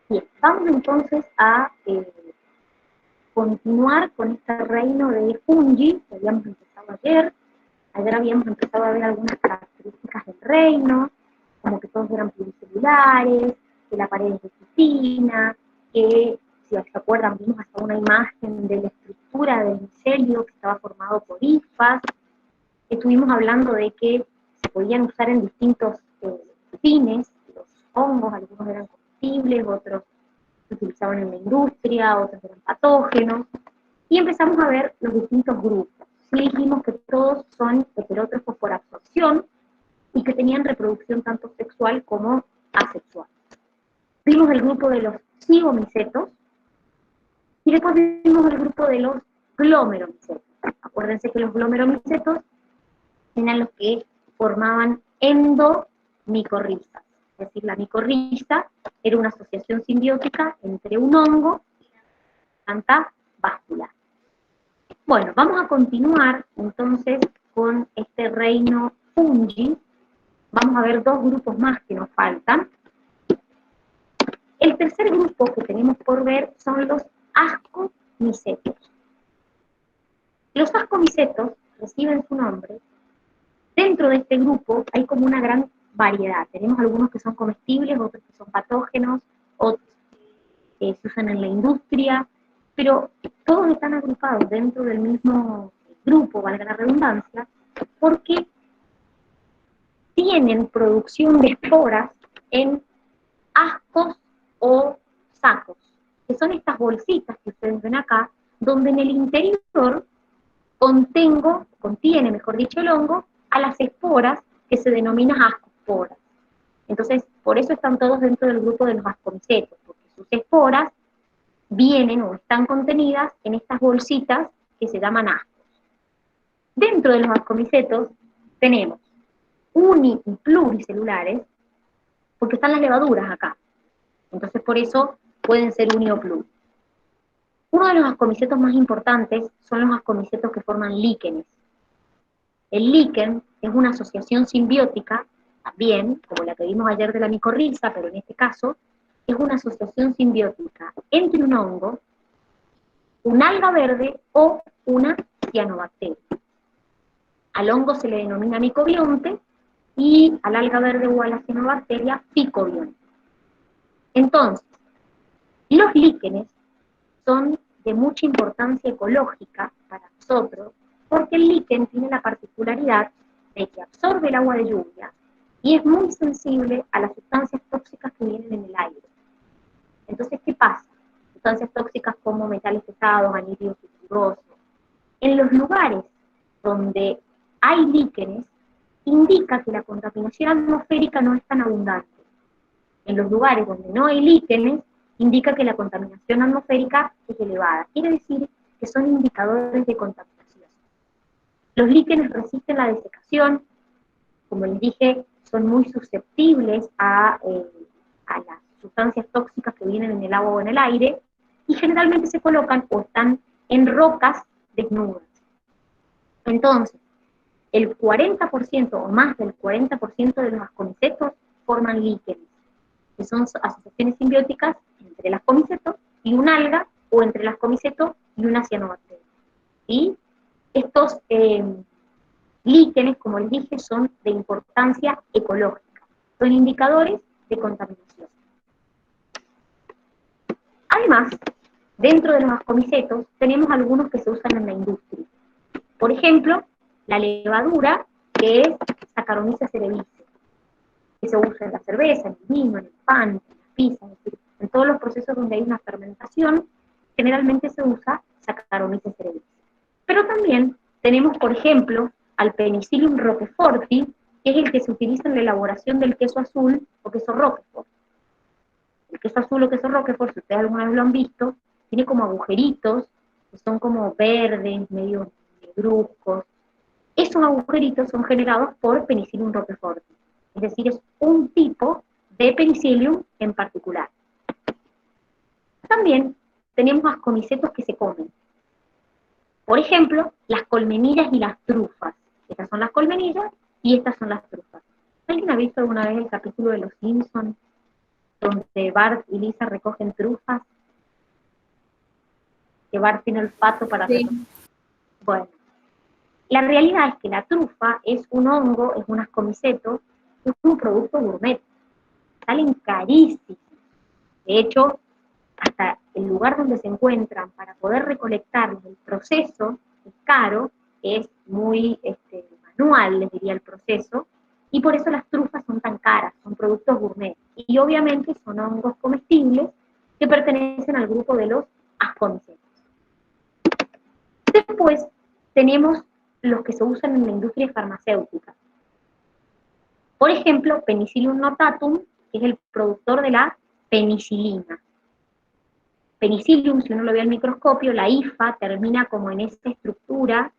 Bien, vamos entonces a continuar con este reino de fungi que habíamos empezado ayer. Ayer habíamos empezado a ver algunas características del reino, como que todos eran pluricelulares, que la pared es de quitina, que, si se acuerdan, vimos hasta una imagen de la estructura del micelio que estaba formado por hifas. Estuvimos hablando de que se podían usar en distintos fines, los hongos, algunos eran comestibles, otros se utilizaban en la industria, otros eran patógenos, y empezamos a ver los distintos grupos. Sí dijimos que todos son heterótrofos por absorción y que tenían reproducción tanto sexual como asexual. Vimos el grupo de los cigomicetos y después vimos el grupo de los glomeromicetos. Acuérdense que los glomeromicetos eran los que formaban endomicorrizas. Es decir, la micorriza era una asociación simbiótica entre un hongo y la planta vascular. Bueno, vamos a continuar entonces con este reino fungi. Vamos a ver dos grupos más que nos faltan. El tercer grupo que tenemos por ver son los ascomicetos. Los ascomicetos reciben su nombre. Dentro de este grupo hay como una gran variedad. Tenemos algunos que son comestibles, otros que son patógenos, otros que se usan en la industria, pero todos están agrupados dentro del mismo grupo, valga la redundancia, porque tienen producción de esporas en ascos o sacos, que son estas bolsitas que ustedes ven acá, donde en el interior contiene, mejor dicho, el hongo, a las esporas que se denominan ascosporas. Entonces, por eso están todos dentro del grupo de los ascomicetos, porque sus esporas vienen o están contenidas en estas bolsitas que se llaman ascos. Dentro de los ascomicetos tenemos uni y pluricelulares, porque están las levaduras acá. Entonces, por eso pueden ser uni o pluri. Uno de los ascomicetos más importantes son los ascomicetos que forman líquenes. El líquen es una asociación simbiótica, también, como la que vimos ayer de la micorriza, pero en este caso, es una asociación simbiótica entre un hongo, un alga verde o una cianobacteria. Al hongo se le denomina micobionte y al alga verde o a la cianobacteria picobionte. Entonces, los líquenes son de mucha importancia ecológica para nosotros, porque el líquen tiene la particularidad de que absorbe el agua de lluvia y es muy sensible a las sustancias tóxicas que vienen en el aire. Entonces, ¿qué pasa? Sustancias tóxicas como metales pesados, anhídridos sulfurosos. En los lugares donde hay líquenes, indica que la contaminación atmosférica no es tan abundante. En los lugares donde no hay líquenes, indica que la contaminación atmosférica es elevada. Quiere decir que son indicadores de contaminación. Los líquenes resisten la desecación, como les dije, son muy susceptibles a las sustancias tóxicas que vienen en el agua o en el aire, y generalmente se colocan o están en rocas desnudas. Entonces, el 40% o más del 40% de los ascomicetos forman líquenes, que son asociaciones simbióticas entre el ascomiceto y un alga, o entre el ascomiceto y una cianobacteria. Y estos líquenes, como les dije, son de importancia ecológica, son indicadores de contaminación. Además, dentro de los ascomicetos tenemos algunos que se usan en la industria. Por ejemplo, la levadura, que es Saccharomyces cerevisiae, que se usa en la cerveza, en el vino, en el pan, en las pizzas, es decir, en todos los procesos donde hay una fermentación, generalmente se usa Saccharomyces cerevisiae. Pero también tenemos, por ejemplo, al Penicillium roqueforti, que es el que se utiliza en la elaboración del queso azul o queso roquefort. El queso azul o queso roquefort, si ustedes alguna vez lo han visto, tiene como agujeritos, que son como verdes, medio negruzcos. Esos agujeritos son generados por Penicillium roqueforti. Es decir, es un tipo de Penicillium en particular. También tenemos ascomicetos que se comen. Por ejemplo, las colmenillas y las trufas. Estas son las colmenillas y estas son las trufas. ¿Alguien ha visto alguna vez el capítulo de Los Simpsons, donde Bart y Lisa recogen trufas, que Bart tiene olfato para recoger. Bueno, la realidad es que la trufa es un hongo, es un ascomiceto, es un producto gourmet, salen carísimos. De hecho, hasta el lugar donde se encuentran para poder recolectarlos, el proceso es caro, es muy manual, les diría el proceso, y por eso las trufas son tan caras, son productos gourmet. Y obviamente son hongos comestibles que pertenecen al grupo de los ascomicetos. Después tenemos los que se usan en la industria farmacéutica. Por ejemplo, Penicillium notatum, que es el productor de la penicilina. Penicillium, si uno lo ve al microscopio, la hifa termina como en esta estructura,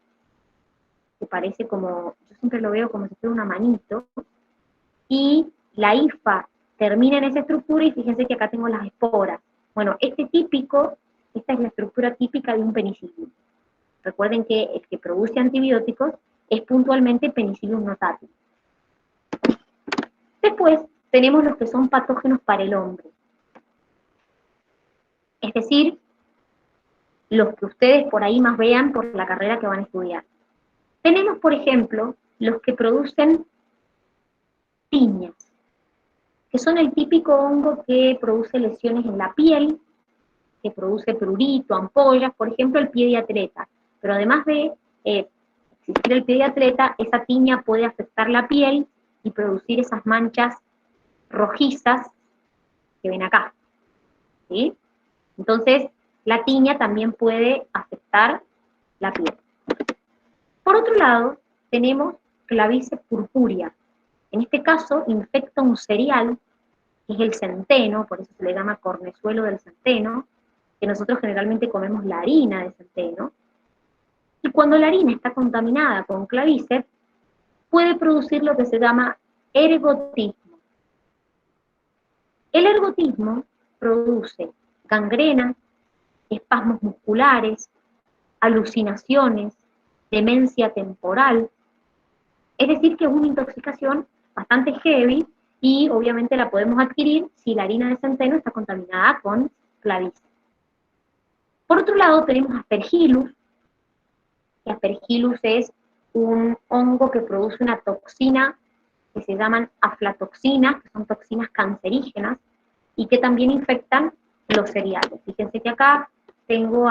que parece como, yo siempre lo veo como si fuera una manito, y la hifa termina en esa estructura, y fíjense que acá tengo las esporas. Bueno, esta es la estructura típica de un penicillium. Recuerden que el que produce antibióticos es puntualmente Penicillium notatum. Después tenemos los que son patógenos para el hombre. Es decir, los que ustedes por ahí más vean por la carrera que van a estudiar. Tenemos, por ejemplo, los que producen tiñas, que son el típico hongo que produce lesiones en la piel, que produce prurito, ampollas, por ejemplo, el pie de atleta. Pero además de existir el pie de atleta, esa tiña puede afectar la piel y producir esas manchas rojizas que ven acá, ¿sí? Entonces, la tiña también puede afectar la piel. Por otro lado, tenemos clavice purpúrea. En este caso, infecta un cereal, que es el centeno, por eso se le llama cornezuelo del centeno, que nosotros generalmente comemos la harina de centeno. Y cuando la harina está contaminada con clavice, puede producir lo que se llama ergotismo. El ergotismo produce gangrena, espasmos musculares, alucinaciones, demencia temporal. Es decir, que es una intoxicación bastante heavy y obviamente la podemos adquirir si la harina de centeno está contaminada con clavice. Por otro lado tenemos Aspergillus. Aspergillus es un hongo que produce una toxina que se llaman aflatoxinas, que son toxinas cancerígenas y que también infectan los cereales. Fíjense que acá tengo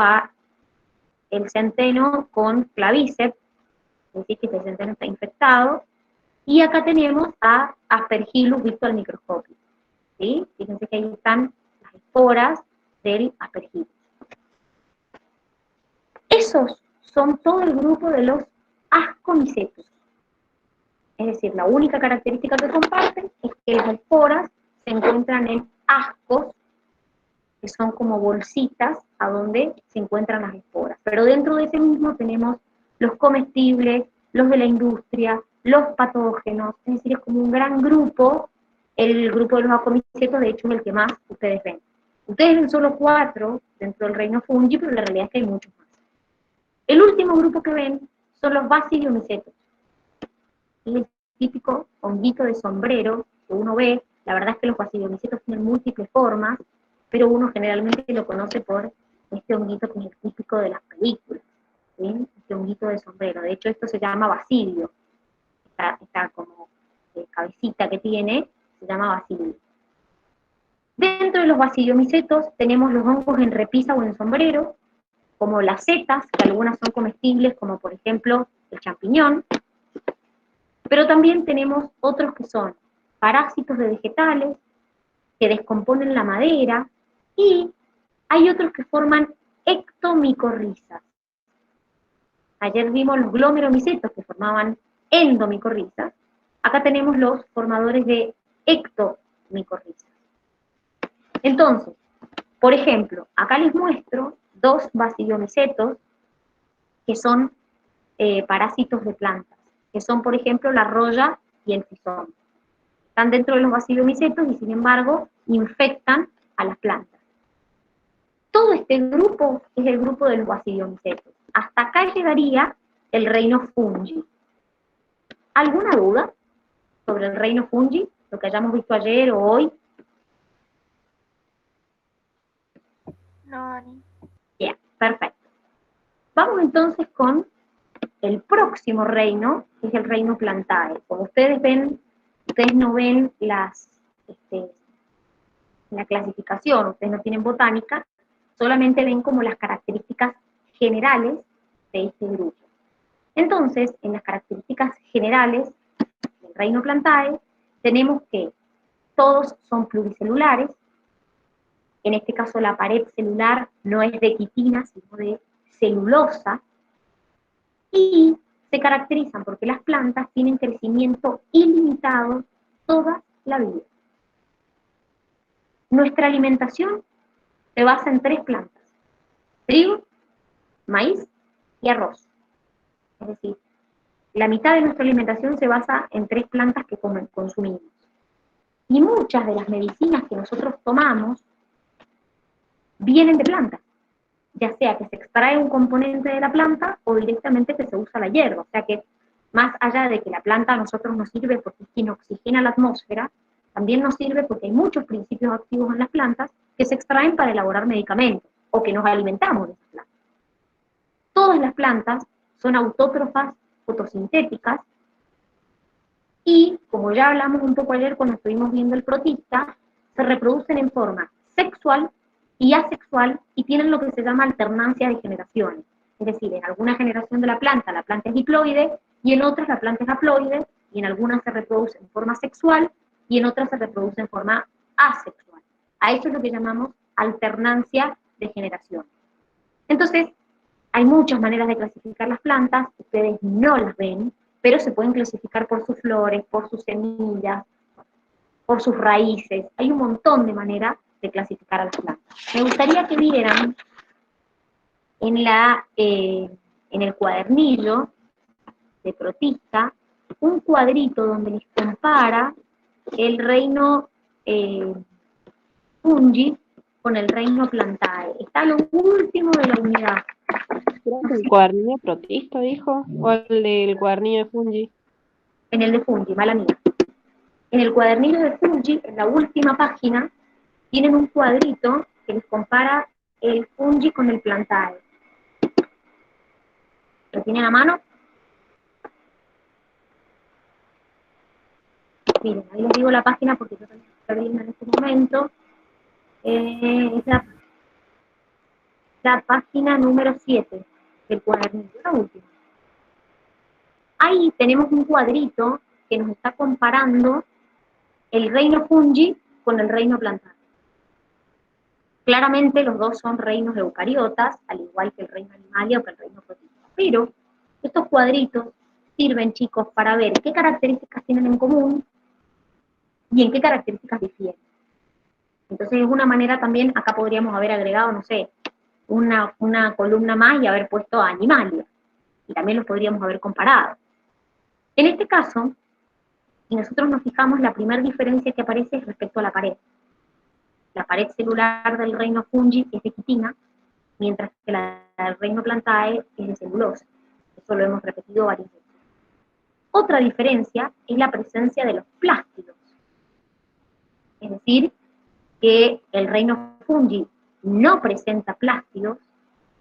el centeno con clavice, es decir, que el centeno está infectado, y acá tenemos a Aspergillus visto al microscopio, ¿sí? Fíjense que ahí están las esporas del Aspergillus. Esos son todo el grupo de los ascomicetos. Es decir, la única característica que comparten es que las esporas se encuentran en ascos, que son como bolsitas a donde se encuentran las esporas. Pero dentro de ese mismo tenemos los comestibles, los de la industria, los patógenos, es decir, es como un gran grupo. El grupo de los ascomicetos, de hecho, es el que más ustedes ven. Ustedes ven solo 4 dentro del reino fungi, pero la realidad es que hay muchos más. El último grupo que ven son los basidiomicetos. Es el típico honguito de sombrero que uno ve. La verdad es que los basidiomicetos tienen múltiples formas, pero uno generalmente lo conoce por este honguito que es el típico de las películas, ¿sí? Este honguito de sombrero. De hecho, esto se llama basidio. Esta como cabecita que tiene se llama basidio. Dentro de los basidiomicetos tenemos los hongos en repisa o en sombrero, como las setas, que algunas son comestibles, como por ejemplo el champiñón, pero también tenemos otros que son parásitos de vegetales, que descomponen la madera, y hay otros que forman ectomicorrizas. Ayer vimos los glomeromicetos que formaban endomicorrizas, acá tenemos los formadores de ectomicorrizas. Entonces, por ejemplo, acá les muestro 2 basidiomicetos que son parásitos de plantas, que son, por ejemplo, la roya y el tizón. Están dentro de los basidiomicetos y, sin embargo, infectan a las plantas. Todo este grupo es el grupo de los basidiomicetos. Hasta acá llegaría el reino fungi. ¿Alguna duda sobre el reino fungi? Lo que hayamos visto ayer o hoy. No, Dani. Bien, perfecto. Vamos entonces con el próximo reino, que es el reino Plantae. Como ustedes ven, ustedes no ven la clasificación, ustedes no tienen botánica, solamente ven como las características generales de este grupo. Entonces, en las características generales del reino Plantae, tenemos que todos son pluricelulares, en este caso la pared celular no es de quitina, sino de celulosa, y se caracterizan porque las plantas tienen crecimiento ilimitado toda la vida. Nuestra alimentación se basa en 3 plantas: trigo, maíz y arroz. Es decir, la mitad de nuestra alimentación se basa en 3 plantas que consumimos. Y muchas de las medicinas que nosotros tomamos vienen de plantas, ya sea que se extrae un componente de la planta o directamente que se usa la hierba. O sea que más allá de que la planta a nosotros nos sirve porque es quien oxigena la atmósfera, también nos sirve porque hay muchos principios activos en las plantas que se extraen para elaborar medicamentos o que nos alimentamos de esas plantas. Todas las plantas son autótrofas fotosintéticas y, como ya hablamos un poco ayer cuando estuvimos viendo el protista, se reproducen en forma sexual y asexual y tienen lo que se llama alternancia de generaciones. Es decir, en alguna generación de la planta es diploide y en otras la planta es haploide y en algunas se reproduce en forma sexual y en otras se reproduce en forma asexual. A eso es lo que llamamos alternancia de generaciones. Entonces, hay muchas maneras de clasificar las plantas, ustedes no las ven, pero se pueden clasificar por sus flores, por sus semillas, por sus raíces. Hay un montón de maneras de clasificar a las plantas. Me gustaría que vieran en el cuadernillo de protista un cuadrito donde les compara el reino fungi con el reino plantae. Está lo último de la unidad. Creo que el cuadernillo protista, dijo, o el del cuadernillo de fungi. En el de fungi, mala mía. En el cuadernillo de fungi, en la última página, tienen un cuadrito que les compara el fungi con el plantae. ¿Lo tienen a mano? Miren, ahí les digo la página porque yo también estoy abriendo en este momento. Es la página número 7 del cuadernillo, la última. Ahí tenemos un cuadrito que nos está comparando el reino fungi con el reino plantae. Claramente los dos son reinos eucariotas, al igual que el reino animalia o que el reino protista. Pero estos cuadritos sirven, chicos, para ver qué características tienen en común y en qué características difieren. Entonces es una manera también, acá podríamos haber agregado, no sé, una columna más y haber puesto a animalia. Y también los podríamos haber comparado. En este caso, si nosotros nos fijamos, la primera diferencia que aparece es respecto a la pared. La pared celular del reino fungi es de quitina, mientras que la del reino plantae es de celulosa. Eso lo hemos repetido varias veces. Otra diferencia es la presencia de los plástidos. Es decir, que el reino fungi no presenta plástidos.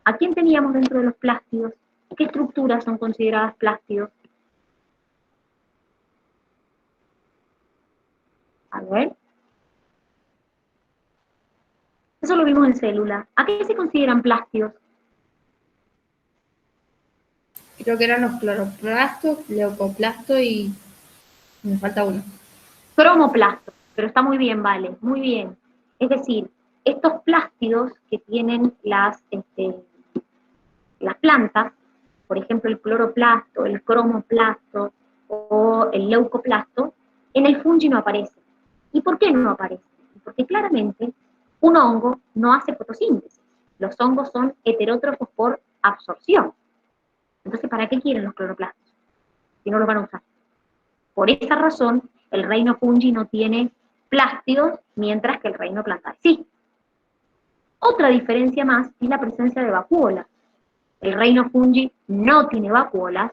¿A quién teníamos dentro de los plástidos? ¿Qué estructuras son consideradas plástidos? A ver. Eso lo vimos en célula. ¿A qué se consideran plástidos? Creo que eran los cloroplastos, leucoplastos y me falta uno. Cromoplastos, pero está muy bien, vale, muy bien. Es decir, estos plástidos que tienen las plantas, por ejemplo el cloroplasto, el cromoplasto o el leucoplasto, en el fungi no aparecen. ¿Y por qué no aparecen? Porque claramente un hongo no hace fotosíntesis. Los hongos son heterótrofos por absorción. Entonces, ¿para qué quieren los cloroplastos? Si no los van a usar. Por esa razón, el reino fungi no tiene plástidos, mientras que el reino plantae sí. Otra diferencia más es la presencia de vacuolas. El reino fungi no tiene vacuolas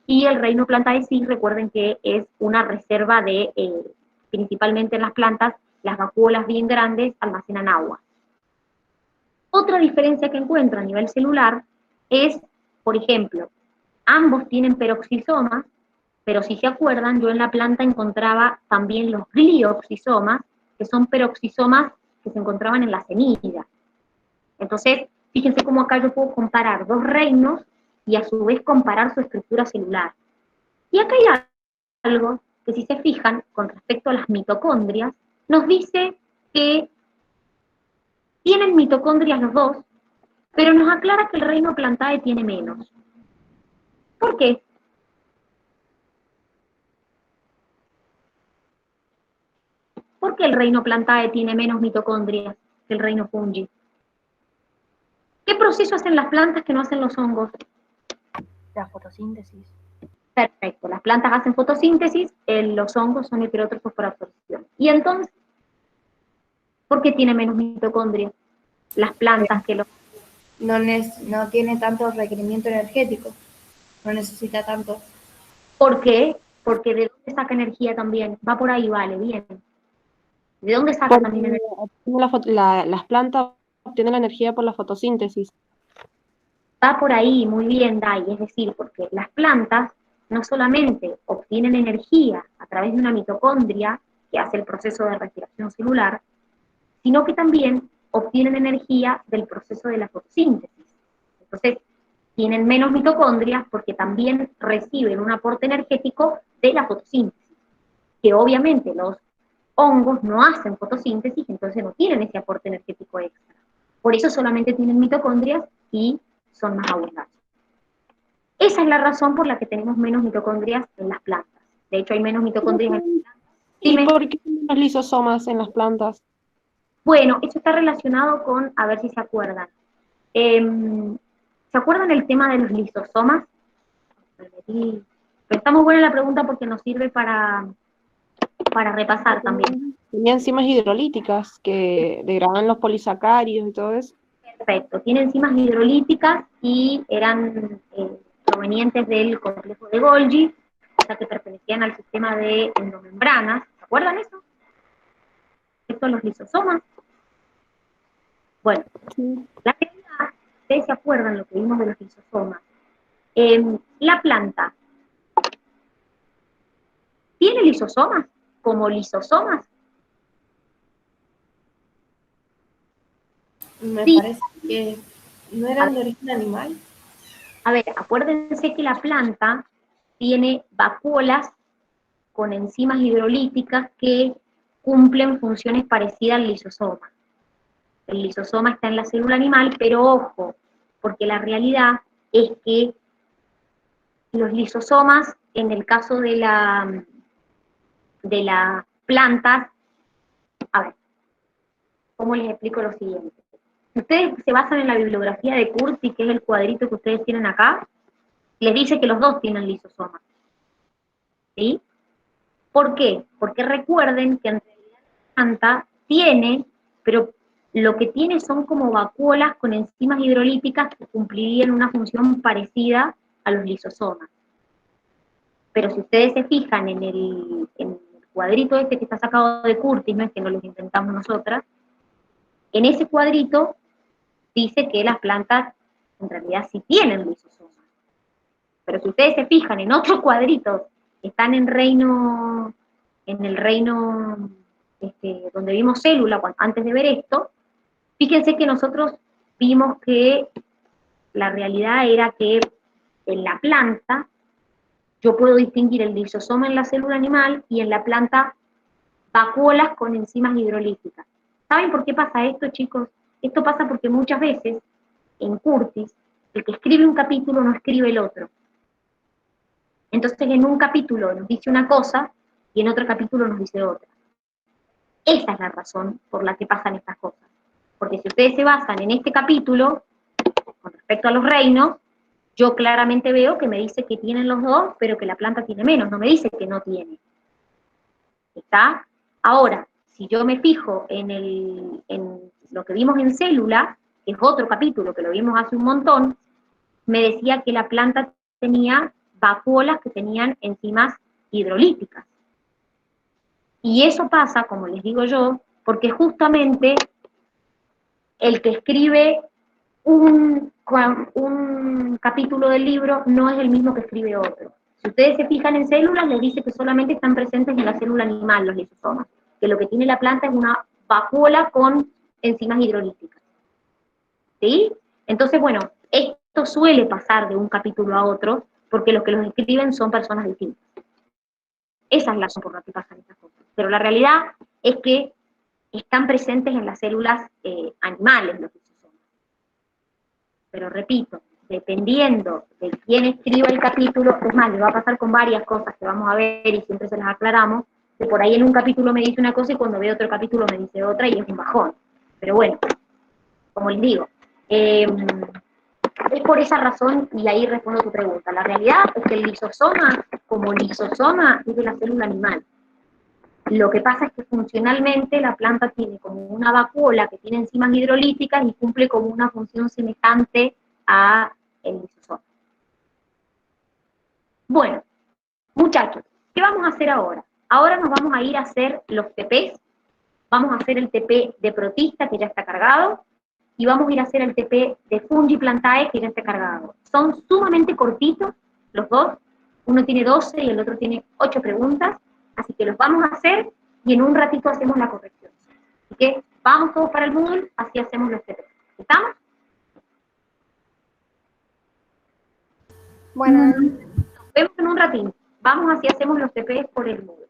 y el reino plantae sí, recuerden que es una reserva de, principalmente en las plantas, las vacuolas bien grandes almacenan agua. Otra diferencia que encuentro a nivel celular es, por ejemplo, ambos tienen peroxisomas, pero si se acuerdan, yo en la planta encontraba también los glioxisomas, que son peroxisomas que se encontraban en la semilla. Entonces, fíjense cómo acá yo puedo comparar dos reinos y a su vez comparar su estructura celular. Y acá hay algo que, si se fijan, con respecto a las mitocondrias, nos dice que tienen mitocondrias los dos, pero nos aclara que el reino Plantae tiene menos. ¿Por qué? ¿Por qué el reino Plantae tiene menos mitocondrias que el reino Fungi? ¿Qué proceso hacen las plantas que no hacen los hongos? La fotosíntesis. Perfecto, las plantas hacen fotosíntesis, los hongos son heterótrofos por absorción. Y entonces, ¿por qué tiene menos mitocondrias las plantas que los... No tiene tanto requerimiento energético, no necesita tanto. ¿Por qué? Porque ¿de dónde saca energía también? Va por ahí, vale, bien. ¿De dónde saca Porque también energía? las plantas obtienen la energía por la fotosíntesis. Va por ahí, muy bien, Dai, es decir, porque las plantas no solamente obtienen energía a través de una mitocondria que hace el proceso de respiración celular, sino que también obtienen energía del proceso de la fotosíntesis. Entonces, tienen menos mitocondrias porque también reciben un aporte energético de la fotosíntesis, que obviamente los hongos no hacen fotosíntesis, entonces no tienen ese aporte energético extra. Por eso solamente tienen mitocondrias y son más abundantes. Esa es la razón por la que tenemos menos mitocondrias en las plantas. De hecho, hay menos mitocondrias en las plantas. ¿Y Dime. por qué hay menos lisosomas en las plantas? Bueno, esto está relacionado con, a ver si se acuerdan. ¿Se acuerdan el tema de los lisosomas? Pero está muy buena la pregunta porque nos sirve para repasar también. Tenía enzimas hidrolíticas que degradan los polisacáridos y todo eso. Perfecto, tiene enzimas hidrolíticas y eran provenientes del complejo de Golgi, o sea que pertenecían al sistema de endomembranas. ¿Se acuerdan eso? Estos son los lisosomas. Bueno, Sí. la realidad, ustedes se acuerdan lo que vimos de los lisosomas. La planta tiene lisosomas, como lisosomas. Me Sí. parece que no eran de origen animal. A ver, acuérdense que la planta tiene vacuolas con enzimas hidrolíticas que cumplen funciones parecidas al lisosoma. El lisosoma está en la célula animal, pero ojo, porque la realidad es que los lisosomas, en el caso de las plantas, a ver, ¿cómo les explico lo siguiente? Si ustedes se basan en la bibliografía de Curti, que es el cuadrito que ustedes tienen acá, les dice que los dos tienen lisosomas. ¿Sí? ¿Por qué? Porque recuerden que en realidad la planta tiene, pero lo que tiene son como vacuolas con enzimas hidrolíticas que cumplirían una función parecida a los lisosomas. Pero si ustedes se fijan en el cuadrito este que está sacado de Curtis, no es que no los inventamos nosotras, en ese cuadrito dice que las plantas en realidad sí tienen lisosomas. Pero si ustedes se fijan en otros cuadritos que están en el reino donde vimos célula, antes de ver esto, fíjense que nosotros vimos que la realidad era que en la planta yo puedo distinguir el lisosoma en la célula animal y en la planta vacuolas con enzimas hidrolíticas. ¿Saben por qué pasa esto, chicos? Esto pasa porque muchas veces en Curtis el que escribe un capítulo no escribe el otro. Entonces en un capítulo nos dice una cosa y en otro capítulo nos dice otra. Esa es la razón por la que pasan estas cosas. Porque si ustedes se basan en este capítulo, con respecto a los reinos, yo claramente veo que me dice que tienen los dos, pero que la planta tiene menos, no me dice que no tiene. ¿Está? Ahora, si yo me fijo en lo que vimos en célula, que es otro capítulo que lo vimos hace un montón, me decía que la planta tenía vacuolas que tenían enzimas hidrolíticas. Y eso pasa, como les digo yo, porque justamente el que escribe un capítulo del libro no es el mismo que escribe otro. Si ustedes se fijan en células, les dice que solamente están presentes en la célula animal los lisosomas, que lo que tiene la planta es una vacuola con enzimas hidrolíticas. ¿Sí? Entonces, bueno, esto suele pasar de un capítulo a otro, porque los que los escriben son personas distintas. Esa es la razón por la que pasan estas cosas. Pero la realidad es que están presentes en las células animales los lisosomas. Pero repito, dependiendo de quién escriba el capítulo, es más, le va a pasar con varias cosas que vamos a ver y siempre se las aclaramos, que por ahí en un capítulo me dice una cosa y cuando veo otro capítulo me dice otra y es un bajón. Pero bueno, como les digo, es por esa razón, y ahí respondo a tu pregunta. La realidad es que el lisosoma, como lisosoma, es de la célula animal. Lo que pasa es que funcionalmente la planta tiene como una vacuola que tiene enzimas hidrolíticas y cumple como una función semejante a el lisosoma. Bueno, muchachos, ¿qué vamos a hacer ahora? Ahora nos vamos a ir a hacer los TPs. Vamos a hacer el TP de protista, que ya está cargado, y vamos a ir a hacer el TP de Fungiplantae, que ya está cargado. Son sumamente cortitos los dos, uno tiene 12 y el otro tiene 8 preguntas, así que los vamos a hacer y en un ratito hacemos la corrección. Así que vamos todos para el Moodle, así hacemos los TP. ¿Estamos? Bueno, Nos vemos en un ratito. Vamos así hacemos los TP por el Moodle.